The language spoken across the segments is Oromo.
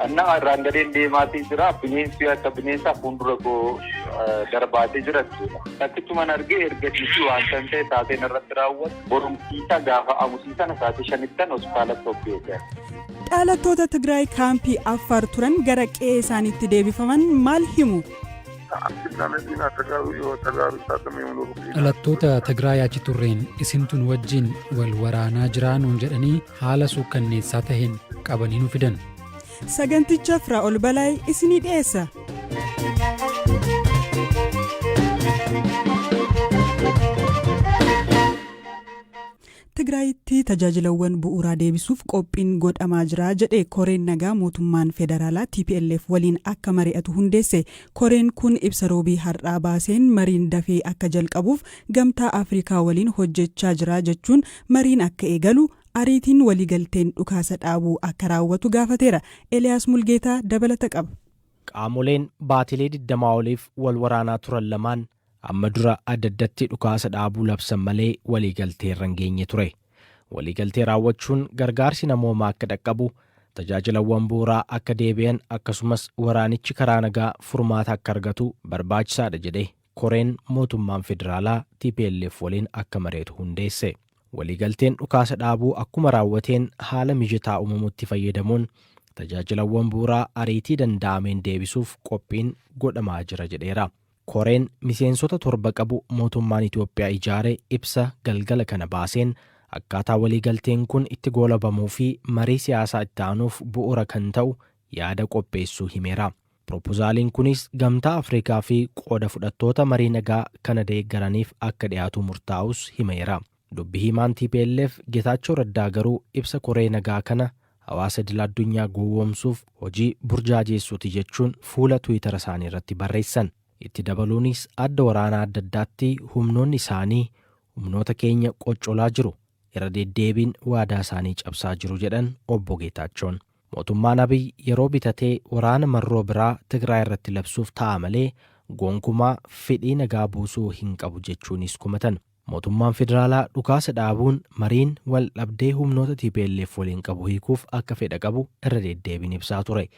Anna rangadeen deemaatii jira bineensi akka bineensa fuuldura koo darbaatee jira jechuudha. Akkasumaan argee ergasiisii waan kan ta'e taateen irratti raawwatu borumsiisa gaafa amusiisan taatee shanittan hospitaalatti hojjetan. Dhalattoota Tigraay kaampii Affaar turan gara qe'ee isaaniitti deebifaman maal himu? Dhalattoota Tigraay achi turreen isintun wajjin wal waraanaa jiraanuun jedhanii haala suukkanneessaa taheen qabanii nu fidan. Saganticha Firaa'ol Balaay isinii dhiyeessa. Tigraayitti tajaajilawwan bu'uuraa deebisuuf qophiin godhamaa jira jedhe koreen nagaa mootummaan federaalaa TPLF waliin akka mari'atu hundeesse. Koreen kun ibsa roobii har'aa baaseen mariin dafee akka jalqabuuf gamtaa Afrikaa waliin hojjechaa jira jechuun mariin akka eegalu ariitiin waliigalteen dhukaasa dhaabuu akka raawwatu gaafateera. Eliyaas Mulgeetaa dabalata qaba. Qaamoleen baatilee 20 oliif wal waraanaa turan lamaan amma dura adda addatti dhukaasa dhaabuu labsan malee waliigaltee irra hin geenye ture. Waliigaltee raawwachuun gargaarsi namoomaa akka dhaqqabu, tajaajilawwan bu'uuraa akka deebi'an akkasumas waraanichi karaa nagaa furmaata akka argatu barbaachisaadha jedhe koreen mootummaan federaalaa TPLF waliin akka mari'atu hundeesse. Waliigalteen dhukaasa dhaabuu akkuma raawwateen haala mijataa uumamutti fayyadamuun tajaajilawwan bu'uuraa ariitii danda'ameen deebisuuf qophiin godhamaa jira jedheera. Koreen miseensota 7 qabu mootummaan Itoophiyaa ijaare ibsa galgala kana baaseen akkaataa waliigalteen kun itti goolabamuu fi marii siyaasaa itti aanuuf bu'uura kan ta'u yaada qopheessuu himeera. Propoozaaliin kunis gamtaa Afrikaa fi qooda fudhattoota marii nagaa kana deeggaraniif akka dhiyaatu murtaa'us himeera. Dubbi himaan TPLF Getaachoo Raddaa garuu ibsa koree nagaa kana hawaasa idil addunyaa gowwoomsuuf hojii burjaajessuuti jechuun fuula Tiwiitara isaanii irratti barreessan. Itti dabaluunis adda waraanaa adda addaatti humnoonni isaanii humnoota keenya qoccolaa jiru, irra deddeebiin waadaa isaanii cabsaa jiru jedhan obbo Geetaachoon. Mootummaan Abiy yeroo bitatee waraana marroo biraa Tigraay irratti labsuuf ta'a malee gonkumaa fedhii nagaa buusuu hin qabu jechuunis kumatan. Mootummaan federaalaa dhukaasa dhaabuun mariin wal dhabdee humnoota TPLF waliin qabu hiikuuf akka fedha qabu irra deddeebiin ibsaa ture.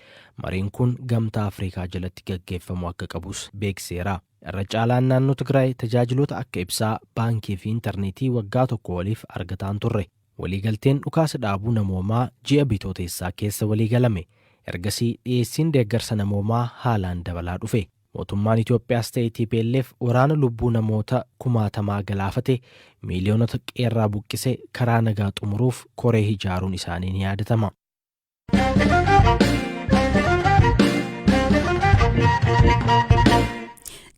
Mariin kun gamtaa Afrikaa jalatti gaggeeffamu akka qabus beekseera. Irra caalaan naannoo Tigraay tajaajiloota akka ibsaa, baankii fi intarneetii waggaa tokko waliif argataan turre. Waliigalteen dhukaasa dhaabuu namoomaa ji'a bitooteessaa keessa waliigalame. Ergasii dhiyeessiin deeggarsa namoomaa haalaan dabalaa dhufe. Mootummaan Itoophiyaas ta'e TPLF waraana lubbuu namoota kumaatamaa galaafate miiliyoonota qeerraa buqqise karaa nagaa xumuruuf koree ijaaruun isaanii ni yaadatama.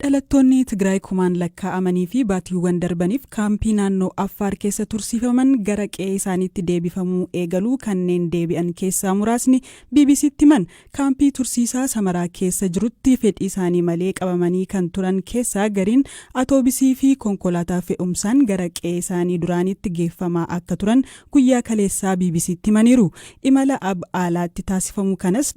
Dhalattoonni Tigraay kumaan lakkaa'amanii fi baatiiwwan darbaniif kaampii naannoo Affaar keessa tursiifaman gara qe'ee isaaniitti deebifamuu eegaluu kanneen deebi'an keessaa muraasni BBC'tti himan. Kaampii tursiisaa Samaraa keessa jirutti fedhii isaanii malee qabamanii kan turan keessaa gariin atoobisii fi konkolaataa fe'umsaan gara qe'ee isaanii duraanitti geeffamaa akka turan guyyaa kaleessaa BBC'tti himaniiru. Imala alaatti taasifamu kanas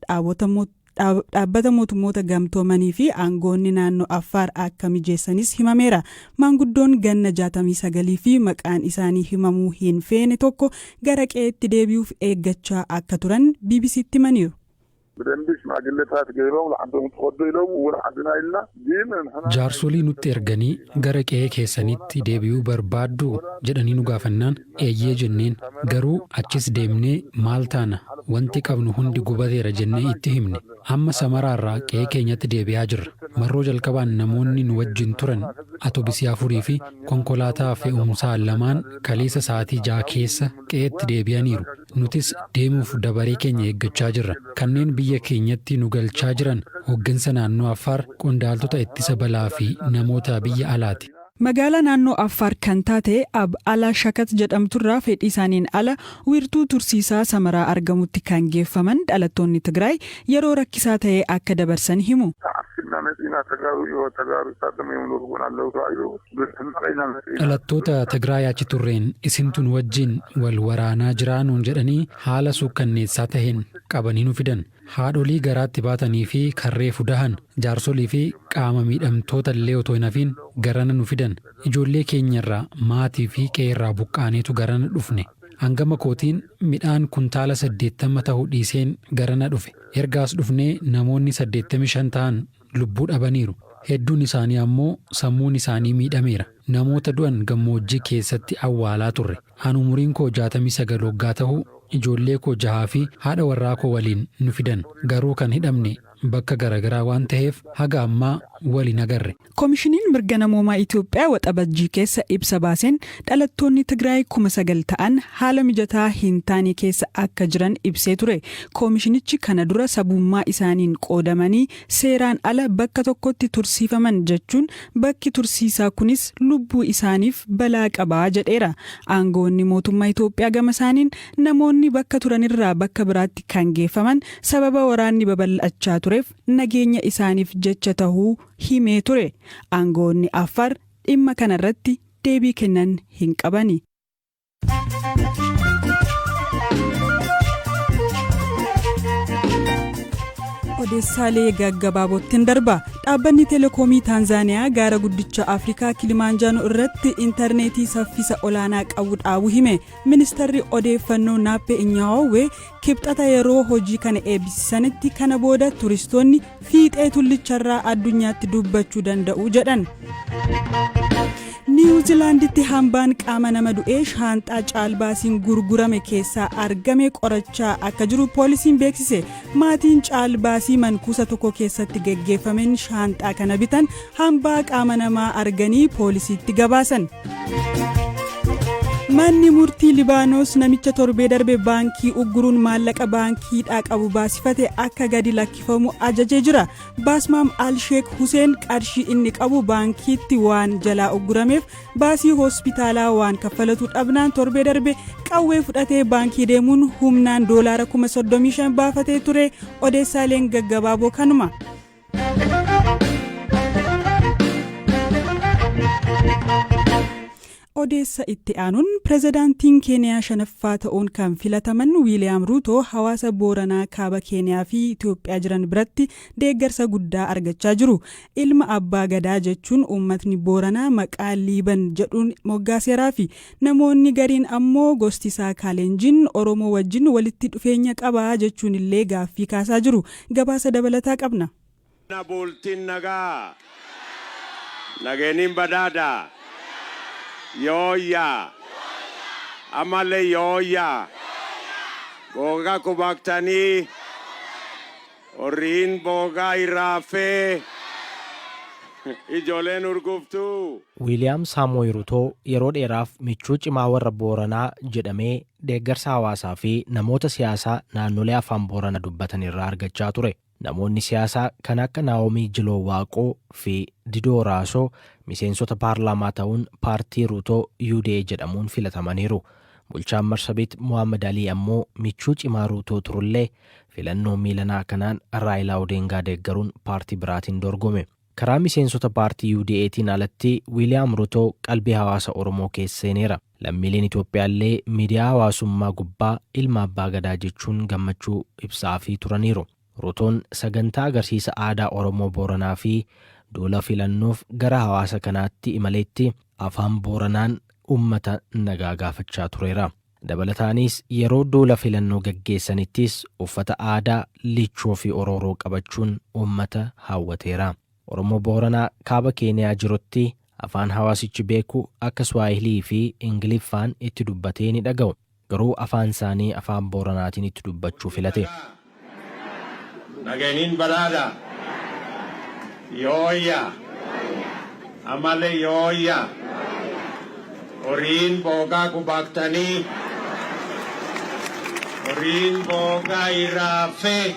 dhaabbata mootummoota gamtoomanii fi aangoonni naannoo Affaar akka mijeessanis himameera. Maanguddoon ganna 69 fi maqaan isaanii himamuu hin feene tokko gara qe'eetti deebi'uuf eeggachaa akka turan BBC'tti himaniiru. Jaarsolii nutti erganii gara qe'ee keessanitti deebi'uu barbaaddu jedhanii nu gaafannaan eeyyee jenneen, garuu achis deemnee maal taana wanti qabnu hundi gubateera jennee itti himne. Amma Samaraarraa qe'ee keenyatti deebi'aa jirra. Marroo jalqabaan namoonni nu wajjin turan atoobisii 4 fi konkolaataa fe'umsaa 2 kaleessa sa'aatii 6 keessa qe'eetti deebi'aniiru. Nutis deemuuf dabaree keenya eeggachaa jirra. Kanneen biyya keenyatti nu galchaa jiran hooggansa naannoo Affaar, qondaaltota ittisa balaa fi namoota biyya alaati. Magaalaa naannoo Affaar kan taate Alaa Shakat jedhamturraa fedhii isaaniin ala wiirtuu tursiisaa Samaraa argamutti kan geeffaman dhalattoonni Tigraay yeroo rakkisaa ta'e akka dabarsan himu. Dhalattoota Tigraay achi turreen isintun wajjin wal waraanaa jiraanuun jedhanii haala suukkanneessaa taheen qabanii nu fidan. Haadholii garaatti baatanii fi karree fudahan, jaarsolii fi qaama miidhamtoota illee otoo hin hafiin garana nu fidan. Ijoollee keenyarraa maatii fi qe'eerraa buqqaaneetu garana dhufne. hangama kootiin midhaan kuntaala 80 ta'uu dhiiseen garana dhufe. Ergaas dhufnee namoonni 85 ta'an lubbuu dhabaniiru. Hedduun isaanii ammoo sammuun isaanii miidhameera. Namoota du'an gammoojjii keessatti awwaalaa turre. Ani umuriin koo 69 waggaa ta'uu ijoollee koo 6 fi haadha warraa koo waliin nu fidan. Garuu kan hidhamne bakka garaagaraa waan ta'eef haga ammaa waliin agarre. Koomishiniin mirga namoomaa Itoophiyaa waxabajjii keessa ibsa baaseen dhalattoonni Tigraay 9,000 ta'an haala mijataa hin taane keessa akka jiran ibsee ture. Koomishinichi kana dura sabummaa isaaniin qoodamanii seeraan ala bakka tokkotti tursiifaman jechuun bakki tursiisaa kunis lubbuu isaaniif balaa qabaa jedheera. Aangoonni mootummaa Itoophiyaa gama isaaniin namoonni bakka turanirraa bakka biraatti kan geeffaman sababa waraanni babal'achaa tureef nageenya isaaniif jecha tahuu himee ture. Aangoonni Affaar dhimma kanarratti deebii kennan hin qabani. Odeessaalee gaggabaabootiin darba. Dhaabbanni Telekoomii Taanzaaniyaa gaara guddicha Afrikaa Kilimaanjaanoo irratti intarneetii saffisa olaanaa qabu dhaabuu hime. Ministeerri odeeffannoo Naappee Inyaawoo kibxata yeroo hojii kana eebbisanitti kana booda turistoonni fiixee tullicharraa addunyaatti dubbachuu danda'u jedhan. Niwuziilaanditti hambaan qaama nama du'ee shaanxaa caalbaasiin gurgurame keessaa argame qorachaa akka jiru poolisiin beeksise. Maatiin caalbaasii mankuusa tokko keessatti geggeeffameen shaanxaa kana bitan hambaa qaama namaa arganii poolisiitti gabaasan. Manni murtii Libaanos namicha torbee darbe baankii ugguruun maallaqa baankiidhaa qabu baasifate akka gadi lakkifamu ajajee jira. Baasmaam Al-Sheek Huseen qarshii inni qabu baankiitti waan jalaa uggurameef baasii hospitaalaa waan kaffalatu dhabnaan torbee darbe qawwee fudhatee baankii deemuun humnaan doolaara 35,000 baafatee ture. Odeessaaleen gaggabaaboo kanuma. Odeessa itti aanuun pirezidaantiin Keeniyaa shanaffaa ta'uun kan filataman Wiiliyaam Ruutoo hawaasa Booranaa kaaba Keeniyaa fi Itoophiyaa jiran biratti deeggarsa guddaa argachaa jiru. Ilma abbaa gadaa jechuun uummatni Booranaa maqaa Liiban jedhuun moggaaseeraa fi namoonni gariin ammoo gostisaa Kaaleenjiin Oromoo wajjin walitti dhufeenya qabaa jechuun illee gaaffii kaasaa jiru. Gabaasa dabalataa qabna. Bultiin nagaa nageeniin badaadaa. Yooyaa amalee yooyaa boogaa kubaktanii horiin boogaa irraafee ijoolleen urguftuu. Wiiliyaam Saamo'ii Ruutoo yeroo dheeraaf michuu cimaa warra Booranaa jedhamee deeggarsa hawaasaa fi namoota siyaasaa naannolee afaan Booranaa dubbatan irraa argachaa ture. Namoonni siyaasaa kan akka Naa'omii Jiloo Waaqoo fi Didoo Raasoo miseensota paarlaamaa ta'uun paartii Ruutoo UDA jedhamuun filatamaniiru. Bulchaan Marsabit Muhammad Alii ammoo michuu cimaa Ruutoo turullee filannoo miilanaa kanaan Raayilaa Odeengaa deeggaruun paartii biraatiin dorgome. Karaa miseensota paartii UDA'tiin alatti Wiiliyaam Ruutoo qalbii hawaasa Oromoo keessa seeneera. Lammiileen Itoophiyaallee miidiyaa hawaasummaa gubbaa ilma abbaa gadaa jechuun gammachuu ibsaafii turaniiru. Ruutoon sagantaa agarsiisa aadaa Oromoo Booranaa fi duula filannoof gara hawaasa kanaatti imaleetti afaan Booranaan uummata nagaa gaafachaa tureera. Dabalataanis yeroo duula filannoo gaggeessanittis uffata aadaa lichoo fi orooroo qabachuun uummata hawwateera. Oromoo Booranaa kaaba Keeniyaa jirutti afaan hawaasichi beeku akka Swaahilii fi Ingiliffaan itti dubbatee ni dhaga'u. Garuu afaan isaanii afaan Booranaatiin itti dubbachuu filate. Nageeniin badhaadha. Yooyaa amalee yooyaa horiin boogaa kubaktanii horiin boogaa irraafee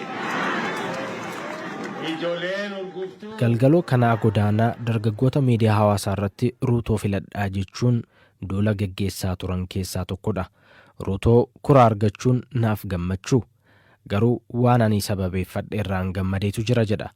ijoolleen urguftuu. Galgaloo kanaa godaanaa dargaggoota miidiyaa hawaasaa irratti Ruutoo filadhaa jechuun duula gaggeessaa turan keessaa tokkodha. Ruutoo kura argachuun naaf gammachuu. Garuu waan ani sababeeffadhe irraan gammadeetu jira jedha.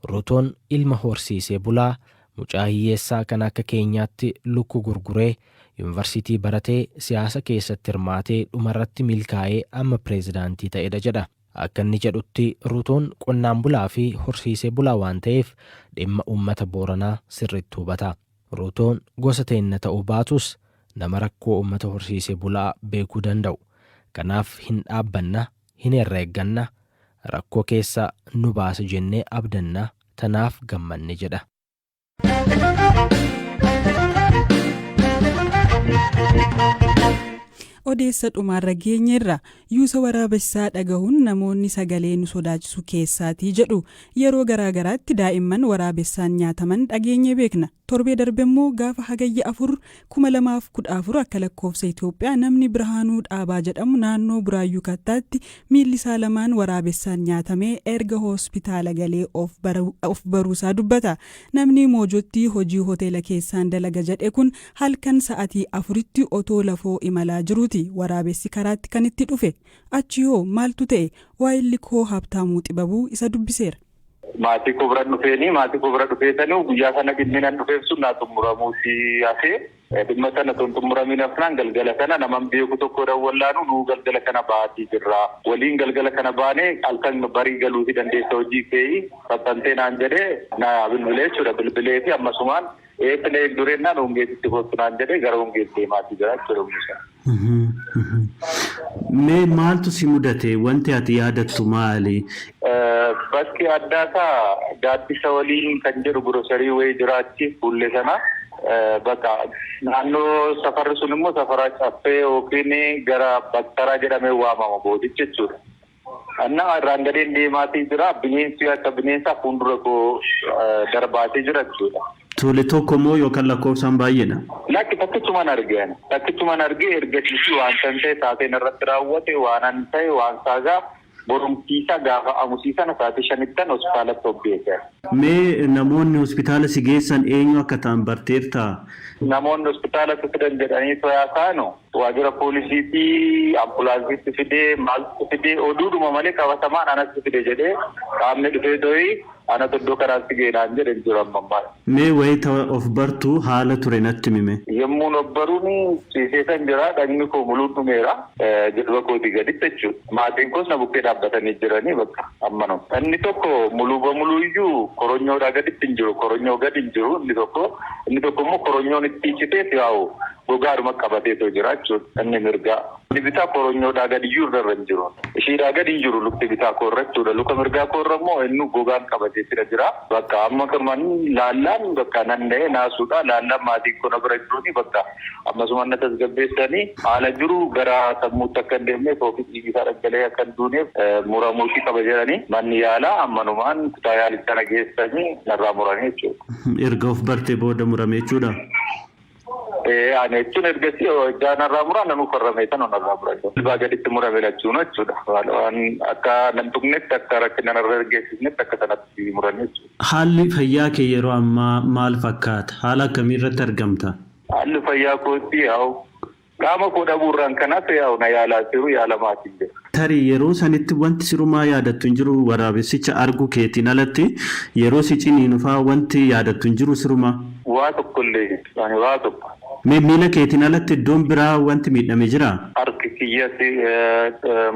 Ruutoon ilma horsiisee bulaa mucaa hiyyeessaa kan akka keenyaatti lukku gurguree yuunivarsiitii baratee siyaasa keessatti hirmaatee dhumarratti milkaa'ee amma pireezidaantii ta'edha jedha. Akka inni jedhutti Ruutoon qonnaan bulaa fi horsiisee bulaa waan ta'eef dhimma uummata Booranaa sirriitti hubata. Ruutoon gosa teenna ta'uu baatus nama rakkoo uummata horsiisee bulaa beekuu danda'u. Kanaaf hin dhaabbanna, hin herreegganna, rakkoo keessa nu baasa jennee abdanna, tanaaf gammanne jedha. Odeessa dhumaarra geenyeerra yuusa waraabessaa dhagahuun namoonni sagalee nu sodaachisu keessaatii jedhu yeroo garaagaraatti daa'imman waraabessaan nyaataman dhageenye beekna. Torbee darbe immoo gaafa hagayya 4 2014 akka lakkoofsa Itoophiyaa namni Birhaanuu Dhaabaa jedhamu naannoo Buraayyuu Kattaatti miilli isaa lamaan waraabessaan nyaatamee erga hospitaala galee of baruusaa dubbata. Namni Moojotti hojii hoteela keessaan dalaga jedhe kun halkan sa'atii 4tti otoo lafoo imalaa jiruuti waraabessi karaatti kan itti dhufe. Achi hoo maaltu ta'e? Waa'illi koo Habtaamuu Xibabuu isa dubbiseera. Maatii koo bira dhufeetanii guyyaa sana dhimminan dhufeef sun naa xumuramuu si hafee dhimma sana xumuramiin hafnaan galgala kana naman beeku tokko dawwallaanu nuu galgala kana baatii jirra. Waliin galgala kana baanee halkan barii galuufi dandeessa hojii kee fattantee naan jedhee naa bilbilee jechuudha. Bilbilee fi ammasumaan eebbina eegdureennaan hongeetitti kootu naan jedhee gara hongeetti maatii jira jechuudha. Mee maaltu si mudate? Wanti ati yaadattu maali? Bakki addaa isaa gaaddisa waliin kan jedhu grocerii wayii jiraachi fuullee sana bakka naannoo safarri sun immoo safara caffee yookiin gara baktaraa jedhamee waamama boodichi jechuudha. Anna irraan gadeen deemaatii jira bineensi akka bineensaa fuuldura koo darbaatee jira jechuudha. Tole tokko moo yookaan lakkoofsaan baay'eedha? Lakki takkichumaan argee ergasii waan ta'e taateen irratti raawwate waan ta'e waan saagaa borumtiisa gaafa amusiisan sa'aatii 5 hospitaalatti obbeekan. Mee namoonni hospitaala si geessan eenyu akka ta'an barteerta? Namoonni hospitaalatti fidan jedhanii to'aa kaanu waajjira poolisiitii ambulaansiitti fidee maaltu fidee oduudhuma malee qabatamaan anatti fide jedhee qaamni dhufee doyii ana iddoo kanaatti geenaan jedhan jiru ammaa. Mee wayita of bartuu haala ture natti mime? Yemmuun of baruun ciiseetan jira dhagni koo muluun dhumeera jedhuba kooti gaditti jechuudha. Maatiin koos na bukkee dhaabbatanii jiranii bakka ammanoo. Inni tokko muluu iyyuu koronyoodhaa gaditti hin jiru, koronyoo gadi hin jiru. Inni tokko immoo koronyoon itti citeef yaa'u gogaadhuma qabateetoo jira jechuudha. Inni mirgaa. Inni bitaa koronyoodhaa gadi iyyuu irra hin jiru. Ishiidhaa gadi hin jiru lukti bitaa koorra jechuudha. Luka mirgaa koorra immoo inni gogaan qabateetira jira. Bakka amma kaman laallaan bakka nanna'ee naasuudha. Laallaan maatii kona bira jiruuni bakka ammasuma na tasgabbeessanii haala jiru gara sammuutti akka hin deemneef ofii dhiigisaa dhaggalee akka hin duuneef muramuutii qaba jedhanii manni yaalaa ammanumaan kutaa yaalicha na geessanii narraa muranii jechuudha. Erga of bartee booda murame jechuudha. Ani jechuun ergasii jaanarraa muraa nan ufarramee tan onarraa muranii. Ilbaa gaditti murame lachuun jechuudha. Waan akka nan tuqnetti akka rakkina narra ergeessisnetti akka sanatti muranii jechuudha. Haalli fayyaa kee yeroo ammaa maal fakkaata? Haala akkamii irratti argamta? Haalli fayyaa kootti yaa'u qaama koo dhabuurraan kanaaf yaa'u na yaalaa jiru yaala maatiin jira. Tarii yeroo sanitti wanti sirumaa yaadattu hin jiru waraabessicha arguu keetiin alatti yeroo si ciniinufaa wanti yaadattu hin jiru sirumaa? Waa tokkollee waa tokko. Miila keetiin alatti iddoon biraa wanti miidhame jira? Harki kiyyatti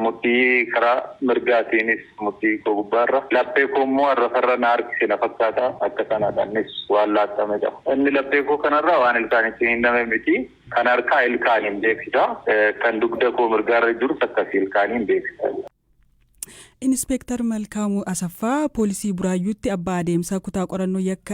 mudhii karaa mirgaatiinis mudhii koo gubbaarra. Laphee koo immoo harrafarra na harkise na fakkaata akka kanaadhaanis waan laattamedha. Inni laphee koo kanarra waan ilkaanitti hin hidhame miti. Kan harkaa ilkaaniin beeksisa. Kan dugda koo mirgaarra jirus akkasii ilkaaniin beeksisa. Inspektar Malkaamuu Asaffaa poolisii Buraayyuutti abbaa adeemsaa kutaa qorannoo yakka